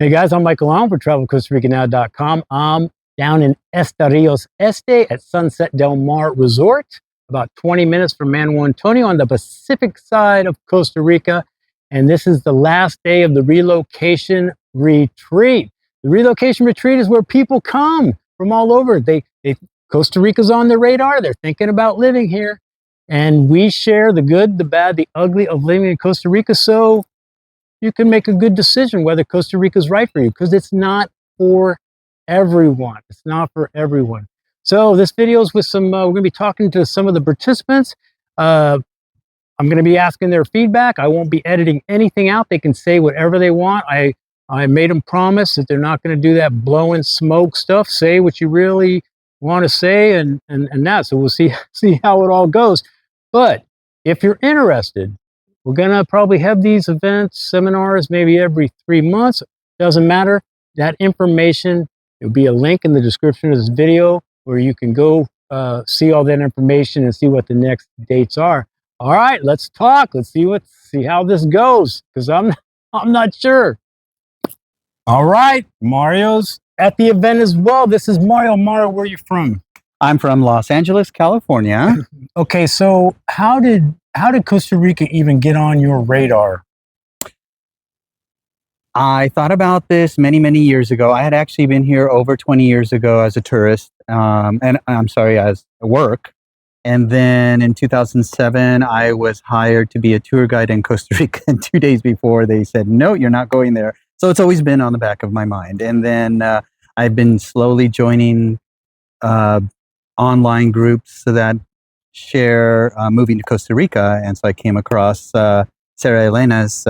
Hey guys, I'm Michael Allen for TravelCostaRicaNow.com. I'm down in Rios Este at Sunset Del Mar Resort, about 20 minutes from Manuel Antonio on the Pacific side of Costa Rica. And this is the last day of the Relocation Retreat. The Relocation Retreat is where people come from all over. Costa Rica's on their radar. They're thinking about living here. And we share the good, the bad, the ugly of living in Costa Rica. So you can make a good decision whether Costa Rica is right for you, because it's not for everyone. It's not for everyone. So this video is with some, we're going to be talking to some of the participants. I'm going to be asking their feedback. I won't be editing anything out. They can say whatever they want. I made them promise that they're not going to do that blowing smoke stuff. Say what you really want to say and that. So we'll see how it all goes. But if you're interested, we're going to probably have these events, seminars, maybe every 3 months. Doesn't matter. That information, there'll be a link in the description of this video where you can go see all that information and see what the next dates are. All right, let's talk. Let's see how this goes, because I'm not sure. All right, Mario's at the event as well. This is Mario. Mario, where are you from? I'm from Los Angeles, California. Okay, so how did Costa Rica even get on your radar? I thought about this many, many years ago. I had actually been here over 20 years ago as a tourist, as work. And then in 2007, I was hired to be a tour guide in Costa Rica. And 2 days before, they said, no, you're not going there. So it's always been on the back of my mind. And then I've been slowly joining online groups that share moving to Costa Rica. And so I came across Sarah Elena's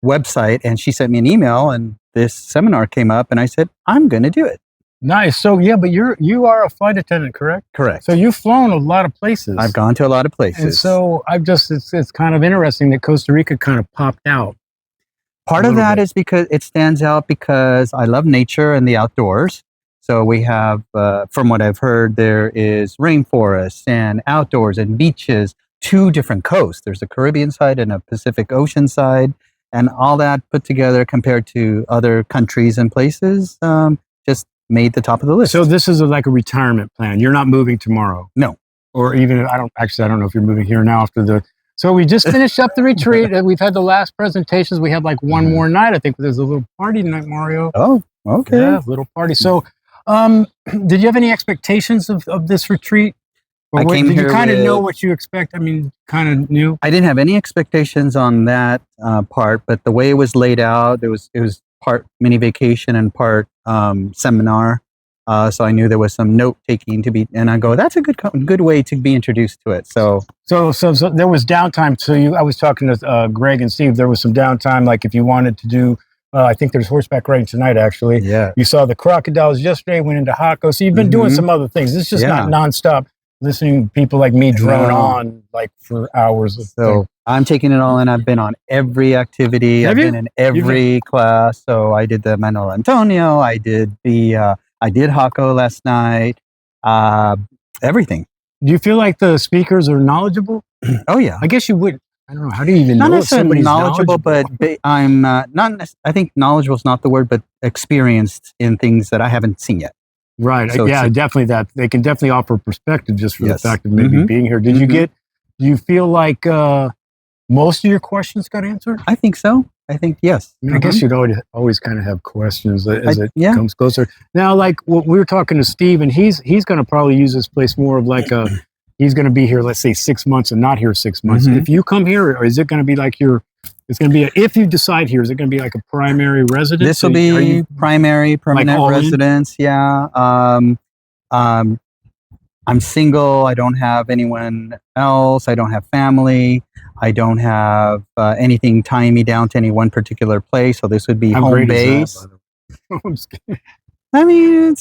website, and she sent me an email, and this seminar came up, and I said, I'm going to do it. Nice. So yeah, but you are a flight attendant, correct? Correct. So you've flown a lot of places. I've gone to a lot of places. And so it's kind of interesting that Costa Rica kind of popped out. Part of that is because it stands out because I love nature and the outdoors. So we have, from what I've heard, there is rainforests and outdoors and beaches, 2 different coasts. There's a Caribbean side and a Pacific Ocean side, and all that put together compared to other countries and places just made the top of the list. So this is like a retirement plan. You're not moving tomorrow? No. Or even, I don't know if you're moving here now after the... So we just finished up the retreat. We've had the last presentations. We had like one more night. I think there's a little party tonight, Mario. Oh, okay. Yeah, little party. So did you have any expectations of this retreat? Or did you kind of know what you expect? I mean, kind of knew? I didn't have any expectations on that part, but the way it was laid out, it was part mini vacation and part seminar. So I knew there was some note taking to be, and I go, that's a good way to be introduced to it. So there was downtime. So I was talking to Greg and Steve. There was some downtime, like if you wanted to do. I think there's horseback riding tonight, actually. Yeah. You saw the crocodiles yesterday, went into Jaco. So you've been doing some other things. It's just not nonstop listening to people like me drone on like for hours. So I'm taking it all in. I've been on every activity. I've been in every class. So I did the Manuel Antonio. I did Jaco last night. Everything. Do you feel like the speakers are knowledgeable? Oh yeah. I guess you would. I don't know. How do you even know? Not necessarily knowledgeable, but I'm not. I think knowledgeable is not the word, but experienced in things that I haven't seen yet. Right. So yeah, definitely that. They can definitely offer perspective just for the fact of maybe being here. Do you feel like most of your questions got answered? I think so. I think yes. I guess you'd always kind of have questions as it comes closer. Now, like we were talking to Steve, and he's going to probably use this place more of like a. He's going to be here, let's say 6 months, and not here 6 months. If you come here, or is it going to be like it's going to be, if you decide here, is it going to be like a primary residence? This will be primary, permanent residence. Yeah. I'm single. I don't have anyone else. I don't have family. I don't have anything tying me down to any one particular place. So this would be home base. I mean,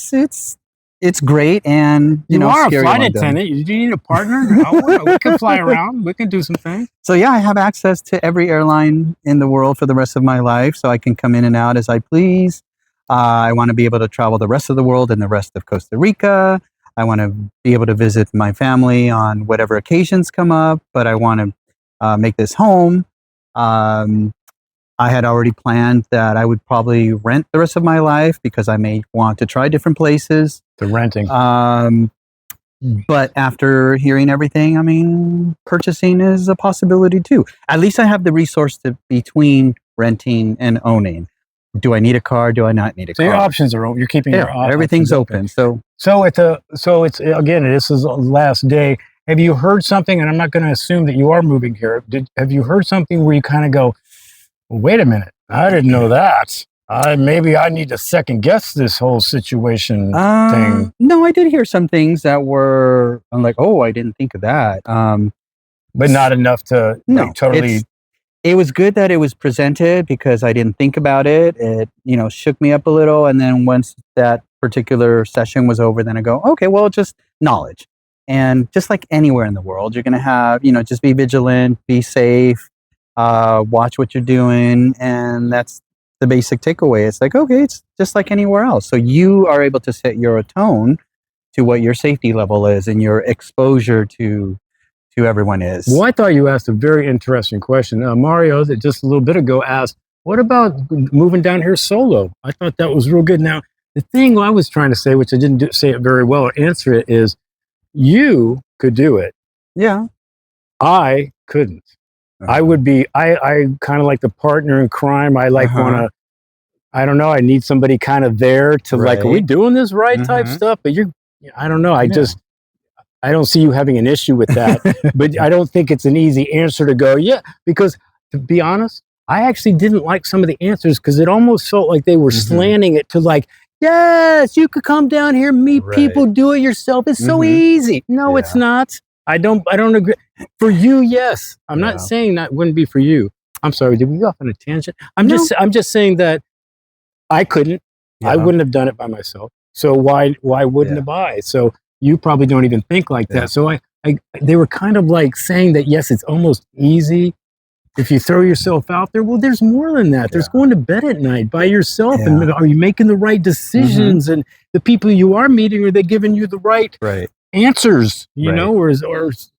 it's great, and you know, are a flight attendant. You need a partner. We can fly around. We can do some things. So yeah, I have access to every airline in the world for the rest of my life, so I can come in and out as I please. I want to be able to travel the rest of the world and the rest of Costa Rica. I want to be able to visit my family on whatever occasions come up, but I want to make this home. I had already planned that I would probably rent the rest of my life because I may want to try different places. The renting. But after hearing everything, I mean, purchasing is a possibility too. At least I have the resource between renting and owning. Do I need a car? Do I not need a car? So your options are open. You're keeping your options everything's open. So it's again, this is the last day. Have you heard something? And I'm not going to assume that you are moving here. Have you heard something where you kind of go, well, wait a minute, I didn't know that. Maybe I need to second guess this whole situation thing. No, I did hear some things that were, I'm like, oh, I didn't think of that. But not enough to totally. It was good that it was presented because I didn't think about it. It, shook me up a little. And then once that particular session was over, then I go, okay, well, just knowledge. And just like anywhere in the world, you're going to have, just be vigilant, be safe, watch what you're doing. And that's the basic takeaway. It's like, okay, it's just like anywhere else. So you are able to set your tone to what your safety level is and your exposure to everyone is. Well, I thought you asked a very interesting question. Mario, that just a little bit ago asked, what about moving down here solo? I thought that was real good. Now, the thing I was trying to say, which I didn't say it very well or answer it, is you could do it. Yeah. I couldn't. I would be, I kind of like the partner in crime. I like want to, I don't know, I need somebody kind of there to like, are we doing this right type stuff? But I don't know. I don't see you having an issue with that, but I don't think it's an easy answer to go, yeah, because to be honest, I actually didn't like some of the answers because it almost felt like they were slanting it to like, yes, you could come down here, meet people, do it yourself. It's so easy. No, it's not. I don't agree. For you, yes. I'm not saying that wouldn't be for you. I'm sorry. Did we go off on a tangent? I'm just saying that I couldn't. I wouldn't have done it by myself. So why wouldn't have I? So you probably don't even think like that. So they were kind of like saying that, yes, it's almost easy if you throw yourself out there. Well, there's more than that. There's going to bed at night by yourself. And are you making the right decisions? And the people you are meeting, are they giving you the right answers, you know, or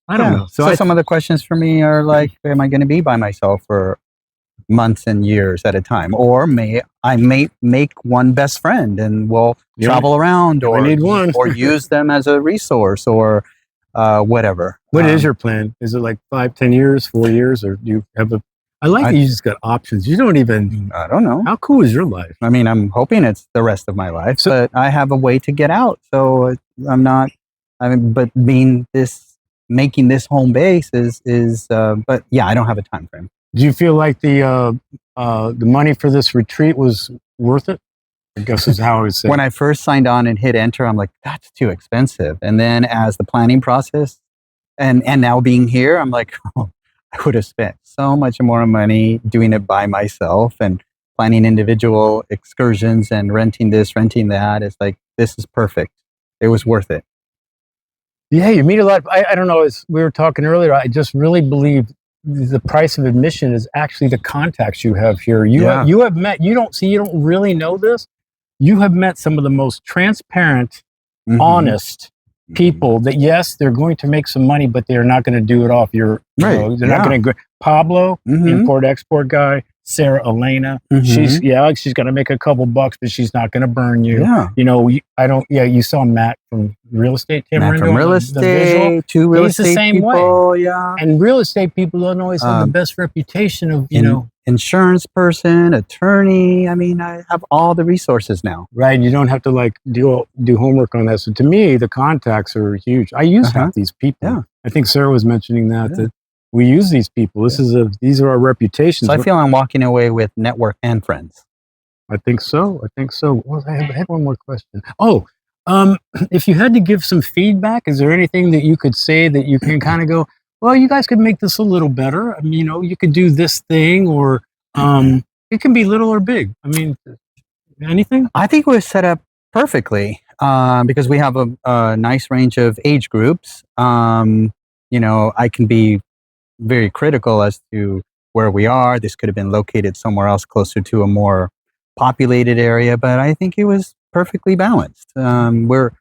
I don't know. So some of the questions for me are like, am I going to be by myself for months and years at a time? Or I may make one best friend and we'll travel around or need one. or use them as a resource or whatever. What is your plan? Is it like 5, 10 years, 4 years, or do you have I like that you just got options. You don't even, I don't know. How cool is your life? I mean, I'm hoping it's the rest of my life, but I have a way to get out. So but making this home base is but yeah, I don't have a time frame. Do you feel like the money for this retreat was worth it? I guess is how I would say. When I first signed on and hit enter, I'm like, that's too expensive. And then as the planning process and now being here, I'm like, oh, I would have spent so much more money doing it by myself and planning individual excursions and renting this, renting that. It's like, this is perfect. It was worth it. Yeah, you meet a lot. I don't know, as we were talking earlier, I just really believe the price of admission is actually the contacts you have here. You have met, you don't really know this. You have met some of the most transparent, honest people that, yes, they're going to make some money, but they're not going to do it off your, they're not going to, Pablo, import-export guy, Sarah Elena, she's going to make a couple bucks, but she's not going to burn you. Yeah. You know, you saw Matt from real estate. Matt from real estate, two real estate the same people, way. And real estate people don't always have the best reputation of, insurance person, attorney. I mean, I have all the resources now. Right. You don't have to like do homework on that. So to me, the contacts are huge. I use half these people. Yeah. I think Sarah was mentioning that we use these people. These are our reputations. So I feel I'm walking away with network and friends. I think so. Well, I had one more question. Oh, if you had to give some feedback, is there anything that you could say that you can kind of go, well, you guys could make this a little better. I mean, you could do this thing, or it can be little or big. I mean, anything? I think we're set up perfectly because we have a nice range of age groups. I can be very critical as to where we are. This could have been located somewhere else closer to a more populated area, but I think it was perfectly balanced. We're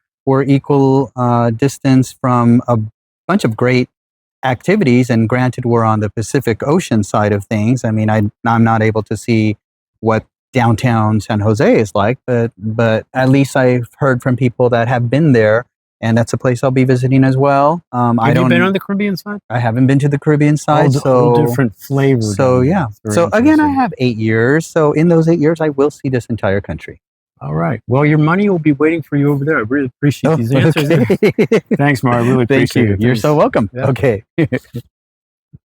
equal distance from a bunch of great activities, and granted, we're on the Pacific Ocean side of things. I mean, I'm not able to see what downtown San Jose is like, but at least I've heard from people that have been there, and that's a place I'll be visiting as well. Have you been on the Caribbean side? I haven't been to the Caribbean side, all different flavors. So yeah. So again, I have 8 years. So in those 8 years, I will see this entire country. All right. Well, your money will be waiting for you over there. I really appreciate these answers. Okay. Thanks, Mar. I really appreciate it. You're so welcome. Yeah. Okay.